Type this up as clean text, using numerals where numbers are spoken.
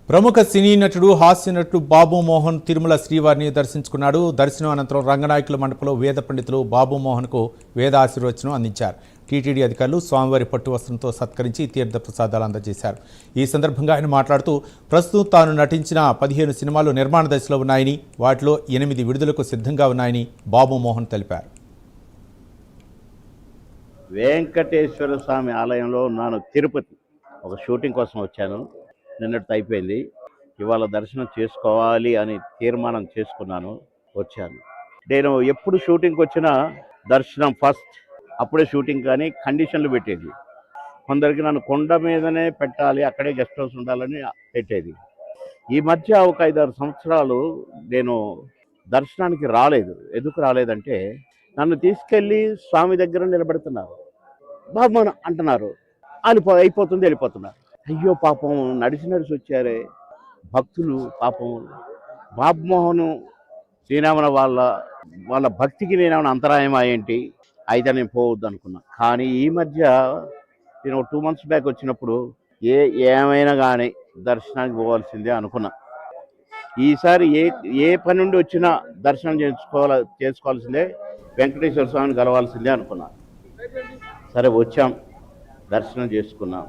ప్రముఖ సినీ నటుడు హాస్య నటుడు బాబు మోహన్ తిరుమల శ్రీవారిని దర్శించుకున్నాడు. దర్శనం అనంతరం రంగనాయకుల మండపంలో వేద పండితులు బాబు మోహన్కు వేద ఆశీర్వచనం అందించారు. టీటీడీ అధికారులు స్వామివారి పట్టు వస్త్రంతో సత్కరించి తీర్థ ప్రసాదాలు అందజేశారు. ఈ సందర్భంగా ఆయన మాట్లాడుతూ ప్రస్తుతం తాను నటించిన 15 సినిమాలు నిర్మాణ దశలో ఉన్నాయని, వాటిలో 8 విడుదలకు సిద్ధంగా ఉన్నాయని బాబు మోహన్ తెలిపారు. వెంకటేశ్వర స్వామి ఆలయంలో ఉన్నాను. తిరుపతి ఒక షూటింగ్ కోసం వచ్చాను. నిన్నటితో అయిపోయింది. ఇవాళ దర్శనం చేసుకోవాలి అని తీర్మానం చేసుకున్నాను, వచ్చాను. నేను ఎప్పుడు షూటింగ్కి వచ్చినా దర్శనం ఫస్ట్, అప్పుడే షూటింగ్ కానీ కండిషన్లు పెట్టేది. కొందరికి నన్ను కొండ మీదనే పెట్టాలి, అక్కడే గెస్ట్ హౌస్ ఉండాలని పెట్టేది. ఈ మధ్య ఒక 5-6 సంవత్సరాలు నేను దర్శనానికి రాలేదు. ఎందుకు రాలేదంటే నన్ను తీసుకెళ్ళి స్వామి దగ్గర నిలబెడుతున్నారు, బాబు అంటున్నారు, అయిపోతుంది వెళ్ళిపోతున్నారు. అయ్యో పాపం, నడిచి వచ్చారే భక్తులు. పాపం బాబుమోహన్ శ్రీరామన వాళ్ళ భక్తికి నేనేమైనా అంతరాయమా ఏంటి, అయితే నేను పోవద్దు అనుకున్నా. కానీ ఈ మధ్య నేను 2 months బ్యాక్ వచ్చినప్పుడు ఏమైనా కానీ దర్శనానికి పోవాల్సిందే అనుకున్నా. ఈసారి ఏ పని నుండి వచ్చినా దర్శనం చేసుకోవాల్సిందే, వెంకటేశ్వర స్వామిని కలవాల్సిందే అనుకున్నా. సరే వచ్చాం, దర్శనం చేసుకున్నాం.